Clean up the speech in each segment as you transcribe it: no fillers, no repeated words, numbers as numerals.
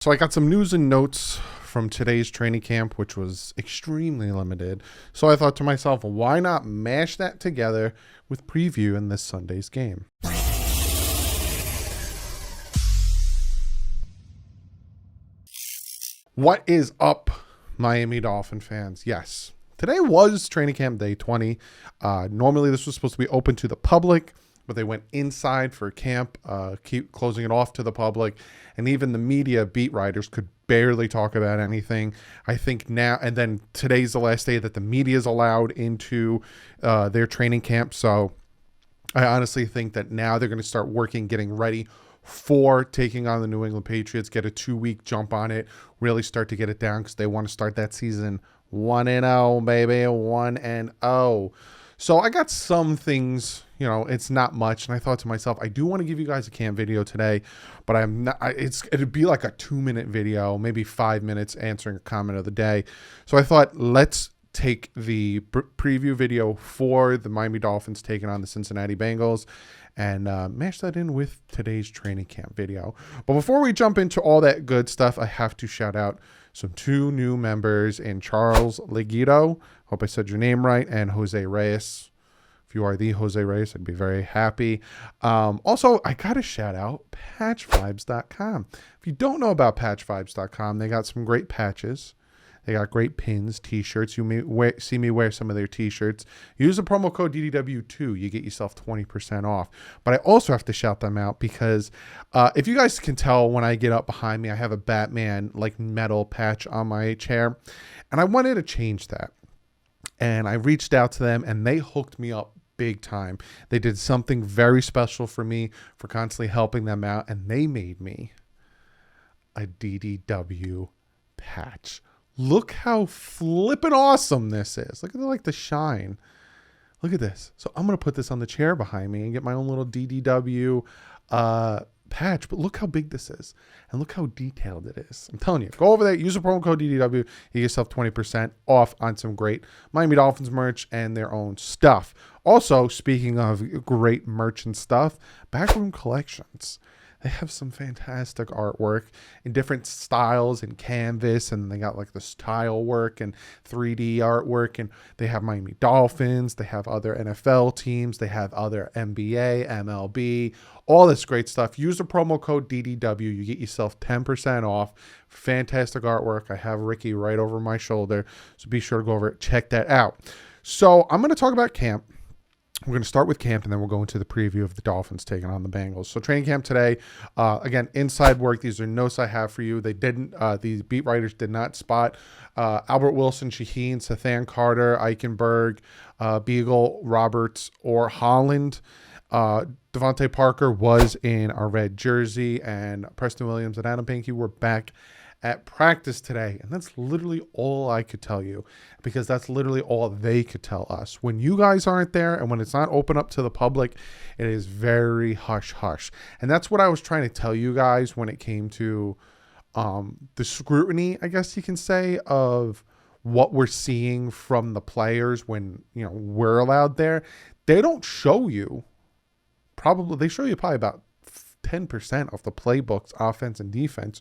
So I got some news and notes from today's training camp, which was extremely limited. So I thought to myself, why not mash that together with preview in this Sunday's game? What is up, Miami Dolphin fans? Yes, today was training camp day 20. Normally this was supposed to be open to the public, but they went inside for camp, keep closing it off to the public. And even the media beat writers could barely talk about anything. I think now, and then today's the last day that the media is allowed into their training camp. So I honestly think that now they're going to start working, getting ready for taking on the New England Patriots, get a 2-week jump on it, really start to get it down because they want to start that season 1-0, baby, 1-0. So I got some things, it's not much. And I thought to myself, I do want to give you guys a camp video today, but I'm not, it'd be like a 2-minute video, maybe 5 minutes answering a comment of the day. So I thought, let's take the preview video for the Miami Dolphins taking on the Cincinnati Bengals and mash that in with today's training camp video. But before we jump into all that good stuff, I have to shout out some 2 new members in Charles Leguido. Hope I said your name right. And Jose Reyes. If you are the Jose Reyes, I'd be very happy. Also, I got to shout out patchvibes.com. If you don't know about patchvibes.com, they got some great patches. They got great pins, t-shirts. You may see me wear some of their t-shirts. Use the promo code DDW2. You get yourself 20% off. But I also have to shout them out because if you guys can tell when I get up behind me, I have a Batman like metal patch on my chair. And I wanted to change that. And I reached out to them and they hooked me up big time. They did something very special for me for constantly helping them out. And they made me a DDW patch. Look how flippin' awesome this is. Look at the shine. Look at this. So I'm going to put this on the chair behind me and get my own little DDW patch. But look how big this is. And look how detailed it is. I'm telling you. Go over there. Use the promo code DDW. You get yourself 20% off on some great Miami Dolphins merch and their own stuff. Also, speaking of great merch and stuff, Backroom Collections. They have some fantastic artwork in different styles and canvas, and they got like this tile work and 3D artwork, and they have Miami Dolphins, they have other NFL teams, they have other NBA, MLB, all this great stuff. Use the promo code DDW. You get yourself 10% off. Fantastic artwork. I have Ricky right over my shoulder, so be sure to go over it, check that out. So I'm going to talk about camp. We're going to start with camp, and then we'll go into the preview of the Dolphins taking on the Bengals. So training camp today, again, inside work. These are notes I have for you. They didn't, the beat writers did not spot Albert Wilson, Shaheen, Sathan Carter, Eichenberg, Beagle, Roberts, or Holland. Devontae Parker was in a red jersey, and Preston Williams and Adam Pankey were back at practice today. And that's literally all I could tell you, because that's literally all they could tell us. When you guys aren't there and when it's not open up to the public, it is very hush hush. And that's what I was trying to tell you guys when it came to the scrutiny, I guess you can say, of what we're seeing from the players when, we're allowed there. They don't show you, they show you probably about 10% of the playbooks, offense and defense,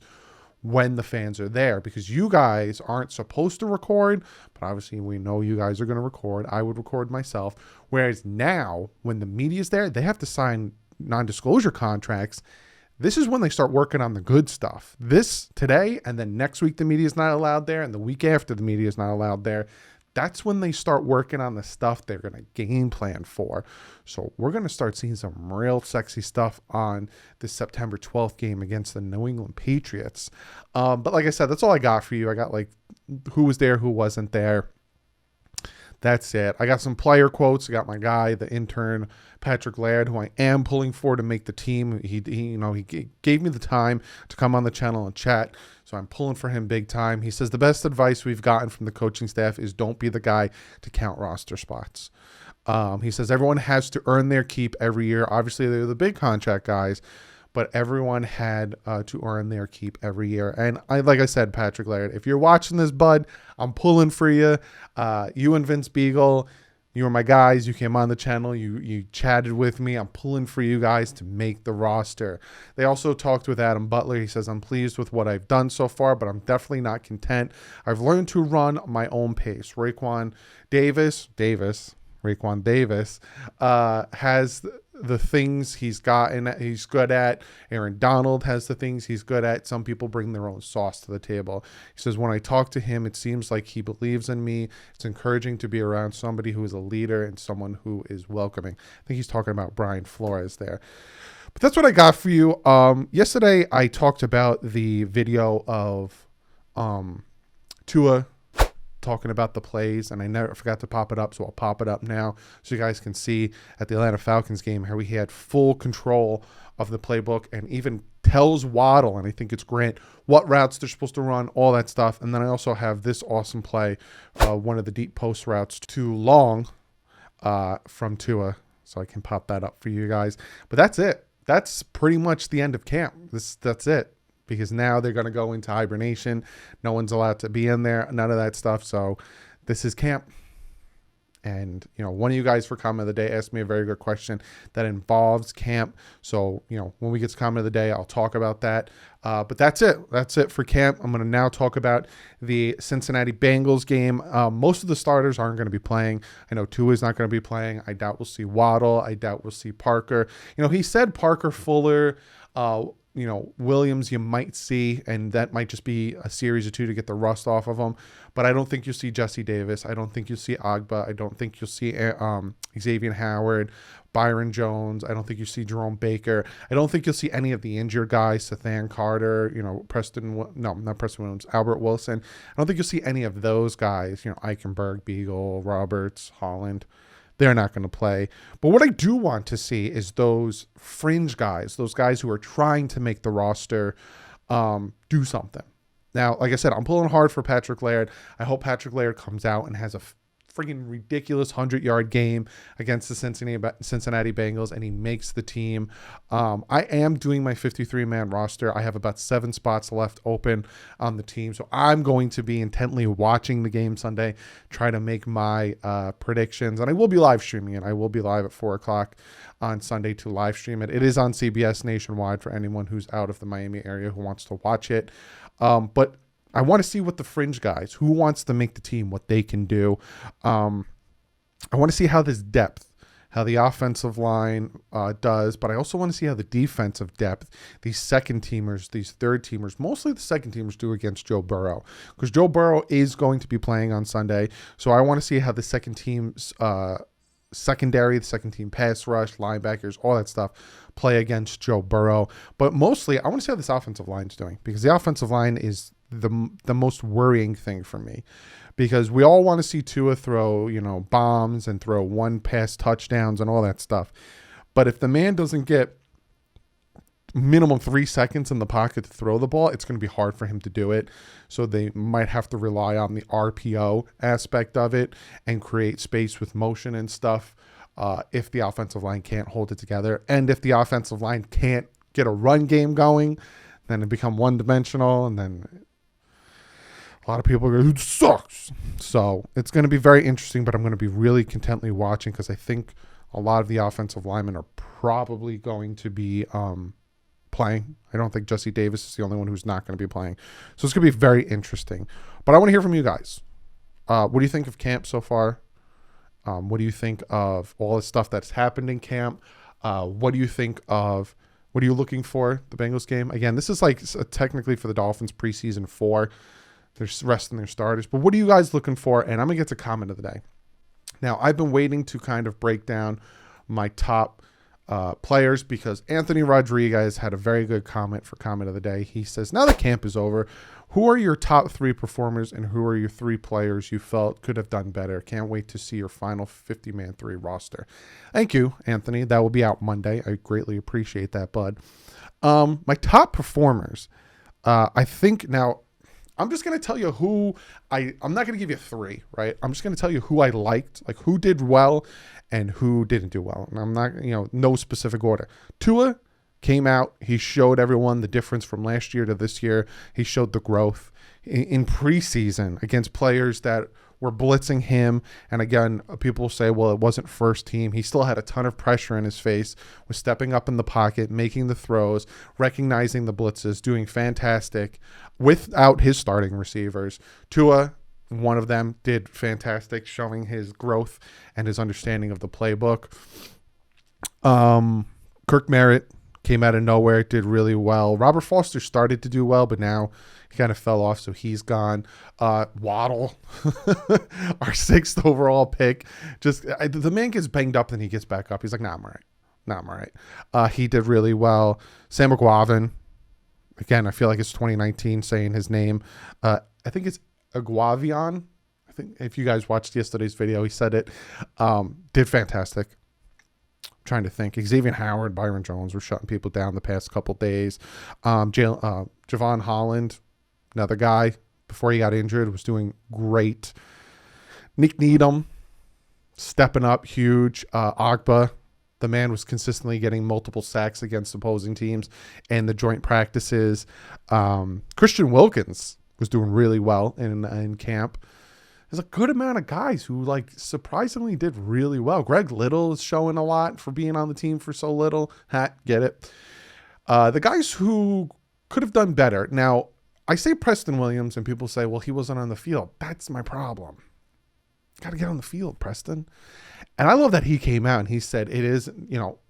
when the fans are there, because you guys aren't supposed to record, but obviously we know you guys are going to record. I would record myself. Whereas now, when the media's there, they have to sign non-disclosure contracts. This is when they start working on the good stuff. This today, and then next week the media is not allowed there, and the week after the media is not allowed there. That's when they start working on the stuff they're going to game plan for. So we're going to start seeing some real sexy stuff on the September 12th game against the New England Patriots. But like I said, that's all I got for you. I got like who was there, who wasn't there. That's it. I got some player quotes. I got my guy, the intern, Patrick Laird, who I am pulling for to make the team. He gave me the time to come on the channel and chat, so I'm pulling for him big time. He says the best advice we've gotten from the coaching staff is don't be the guy to count roster spots. He says everyone has to earn their keep every year. Obviously, they're the big contract guys, but everyone had to earn their keep every year. And like I said, Patrick Laird, if you're watching this, bud, I'm pulling for you. You and Vince Beagle, You were my guys. You came on the channel. You chatted with me. I'm pulling for you guys to make the roster. They also talked with Adam Butler. He says, I'm pleased with what I've done so far, but I'm definitely not content. I've learned to run my own pace. Raekwon Davis has the things he's good at. Aaron Donald has the things he's good at. Some people bring their own sauce to the table. He says, when I talk to him, it seems like he believes in me. It's encouraging to be around somebody who is a leader and someone who is welcoming. I think he's talking about Brian Flores there. But that's what I got for you. Yesterday, I talked about the video of Tua talking about the plays, and I never forgot to pop it up, so I'll pop it up now so you guys can see at the Atlanta Falcons game how he had full control of the playbook and even tells Waddle, and I think it's Grant, what routes they're supposed to run, all that stuff. And then I also have this awesome play, one of the deep post routes to Long from Tua, so I can pop that up for you guys. But that's it. That's pretty much the end of camp. That's it. Because now they're going to go into hibernation. No one's allowed to be in there. None of that stuff. So this is camp. And, one of you guys for comment of the day asked me a very good question that involves camp. So, when we get to comment of the day, I'll talk about that. But that's it. That's it for camp. I'm going to now talk about the Cincinnati Bengals game. Most of the starters aren't going to be playing. I know Tua is not going to be playing. I doubt we'll see Waddle. I doubt we'll see Parker. He said Parker, Fuller, Williams you might see, and that might just be a series or two to get the rust off of them. But I don't think you'll see Jesse Davis. I don't think you'll see Agba. I don't think you'll see Xavier Howard, Byron Jones. I don't think you see Jerome Baker. I don't think you'll see any of the injured guys, Sathan Carter, Albert Wilson. I don't think you'll see any of those guys, Eichenberg, Beagle, Roberts, Holland. They're not going to play. But what I do want to see is those fringe guys, those guys who are trying to make the roster, do something. Now, like I said, I'm pulling hard for Patrick Laird. I hope Patrick Laird comes out and has a freaking ridiculous 100-yard game against the Cincinnati Bengals, and he makes the team. I am doing my 53-man roster. I have about 7 spots left open on the team, so I'm going to be intently watching the game Sunday, try to make my predictions, and I will be live streaming it. I will be live at 4 o'clock on Sunday to live stream it. It is on CBS nationwide for anyone who's out of the Miami area who wants to watch it. But I want to see what the fringe guys, who wants to make the team, what they can do. I want to see how this depth, how the offensive line does, but I also want to see how the defensive depth, these second teamers, these third teamers, mostly the second teamers do against Joe Burrow, because Joe Burrow is going to be playing on Sunday. So I want to see how the second team's secondary, the second team pass rush, linebackers, all that stuff play against Joe Burrow. But mostly I want to see how this offensive line is doing, because the offensive line is the most worrying thing for me, because we all want to see Tua throw, bombs and throw one pass touchdowns and all that stuff. But if the man doesn't get minimum 3 seconds in the pocket to throw the ball, it's going to be hard for him to do it. So they might have to rely on the RPO aspect of it and create space with motion and stuff if the offensive line can't hold it together. And if the offensive line can't get a run game going, then it become one-dimensional, and then a lot of people go, it sucks. So it's going to be very interesting, but I'm going to be really contently watching, because I think a lot of the offensive linemen are probably going to be playing. I don't think Jesse Davis is the only one who's not going to be playing. So it's going to be very interesting. But I want to hear from you guys. What do you think of camp so far? What do you think of all the stuff that's happened in camp? What do you think of, what are you looking for the Bengals game? Again, this is like technically for the Dolphins preseason 4. They're resting their starters. But what are you guys looking for? And I'm going to get to comment of the day. Now, I've been waiting to kind of break down my top players, because Anthony Rodriguez had a very good comment for comment of the day. He says, now that camp is over, who are your top 3 performers and who are your 3 players you felt could have done better? Can't wait to see your final 50-man 3 roster. Thank you, Anthony. That will be out Monday. I greatly appreciate that, bud. My top performers, I think now, I'm just going to tell you who I'm not going to give you 3, right? I'm just going to tell you who I liked, like who did well and who didn't do well. And I'm not, no specific order. Tua came out. He showed everyone the difference from last year to this year. He showed the growth in preseason against players that were blitzing him. And again, people say, well, it wasn't first team. He still had a ton of pressure in his face, was stepping up in the pocket, making the throws, recognizing the blitzes, doing fantastic without his starting receivers. Tua, one of them, did fantastic, showing his growth and his understanding of the playbook. Kirk Merritt came out of nowhere, did really well. Robert Foster started to do well, but now he kind of fell off, so he's gone. Waddle, our 6th overall pick, the man gets banged up, then he gets back up. He's like, nah, I'm all right. Nah, I'm all right. He did really well. Sam McGuavin, again, I feel like it's 2019 saying his name. I think it's Aguavion. I think if you guys watched yesterday's video, he said it. Did fantastic. Trying to think. Xavier Howard, Byron Jones were shutting people down the past couple days. Javon Holland, another guy, before he got injured, was doing great. Nick Needham, stepping up huge. Agba, the man was consistently getting multiple sacks against opposing teams and the joint practices. Christian Wilkins was doing really well in camp. There's a good amount of guys who surprisingly did really well. Greg Little is showing a lot for being on the team for so little. Get it. The guys who could have done better. Now, I say Preston Williams and people say, well, he wasn't on the field. That's my problem. Got to get on the field, Preston. And I love that he came out and he said, it is,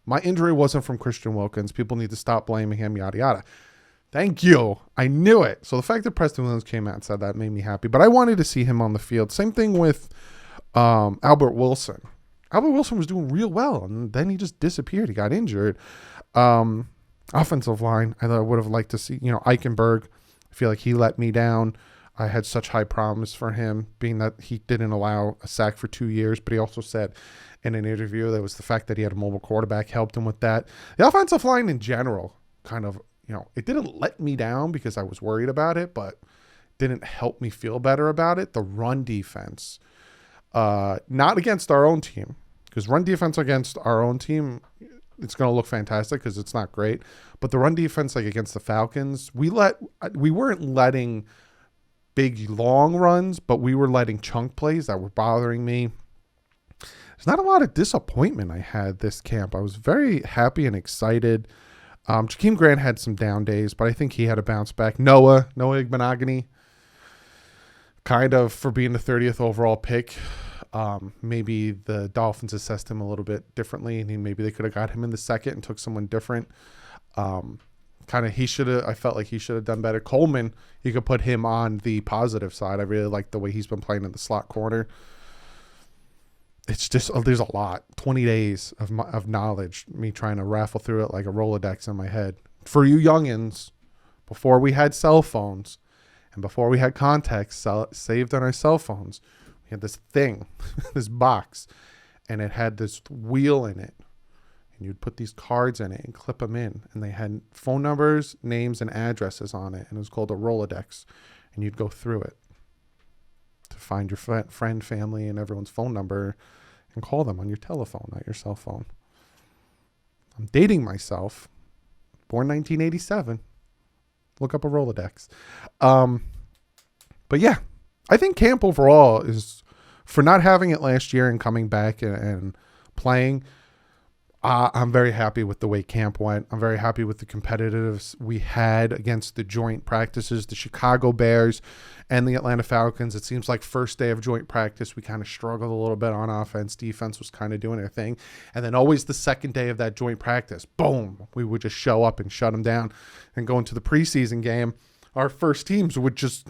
my injury wasn't from Christian Wilkins. People need to stop blaming him, yada, yada. Thank you. I knew it. So the fact that Preston Williams came out and said that made me happy. But I wanted to see him on the field. Same thing with Albert Wilson. Albert Wilson was doing real well, and then he just disappeared. He got injured. Offensive line, I would have liked to see, Eichenberg. I feel like he let me down. I had such high promise for him, being that he didn't allow a sack for 2 years. But he also said in an interview that was the fact that he had a mobile quarterback helped him with that. The offensive line in general kind of, it didn't let me down because I was worried about it, but didn't help me feel better about it. The run defense, not against our own team, because run defense against our own team, it's going to look fantastic because it's not great. But the run defense, against the Falcons, we weren't letting big long runs, but we were letting chunk plays that were bothering me. There's not a lot of disappointment I had this camp. I was very happy and excited. Jakeem Grant had some down days, but I think he had a bounce back. Noah Igbenogany, kind of for being the 30th overall pick. Maybe the Dolphins assessed him a little bit differently, and maybe they could have got him in the second and took someone different. I felt like he should have done better. Coleman, you could put him on the positive side. I really like the way he's been playing in the slot corner. It's just, there's a lot. 20 days of knowledge, me trying to raffle through it like a Rolodex in my head. For you youngins, before we had cell phones and before we had contacts saved on our cell phones, we had this thing, this box, and it had this wheel in it. And you'd put these cards in it and clip them in. And they had phone numbers, names, and addresses on it. And it was called a Rolodex. And you'd go through it to find your friend, family, and everyone's phone number and call them on your telephone, not your cell phone. I'm dating myself. Born 1987. Look up a Rolodex. But yeah, I think camp overall is, for not having it last year and coming back and playing, I'm very happy with the way camp went. I'm very happy with the competitiveness we had against the joint practices, the Chicago Bears and the Atlanta Falcons. It seems like first day of joint practice, we kind of struggled a little bit on offense. Defense was kind of doing their thing. And then always the second day of that joint practice, boom, we would just show up and shut them down. And go into the preseason game, our first teams would just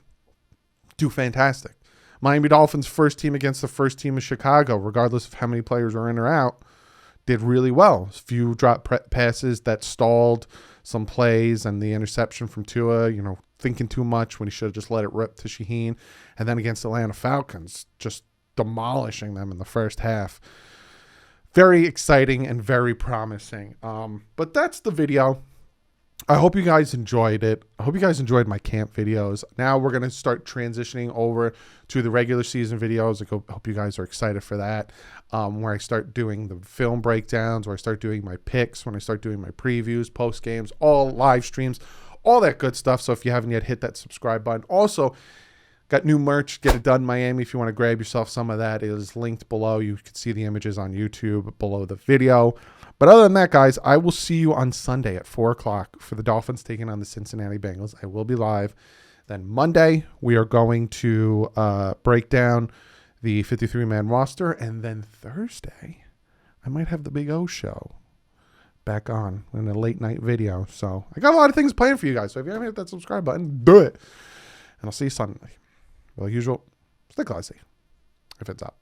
do fantastic. Miami Dolphins first team against the first team of Chicago, regardless of how many players are in or out, did really well. A few drop passes that stalled some plays, and the interception from Tua, thinking too much when he should have just let it rip to Shaheen. And then against Atlanta Falcons, just demolishing them in the first half. Very exciting and very promising. But that's the video. I hope you guys enjoyed it. I hope you guys enjoyed my camp videos. Now we're going to start transitioning over to the regular season videos. I hope you guys are excited for that, where I start doing the film breakdowns, where I start doing my picks, when I start doing my previews, post games, all live streams, all that good stuff. So if you haven't yet, hit that subscribe button. Also, Got new merch. Get it done, Miami. If you want to grab yourself some of that, it is linked below. You can see the images on YouTube below the video. But other than that, guys, I will see you on Sunday at 4 o'clock for the Dolphins taking on the Cincinnati Bengals. I will be live. Then Monday, we are going to break down the 53-man roster. And then Thursday, I might have the Big O show back on in a late night video. So I got a lot of things planned for you guys. So if you haven't hit that subscribe button, do it. And I'll see you Sunday. Like usual, stay classy if it's up.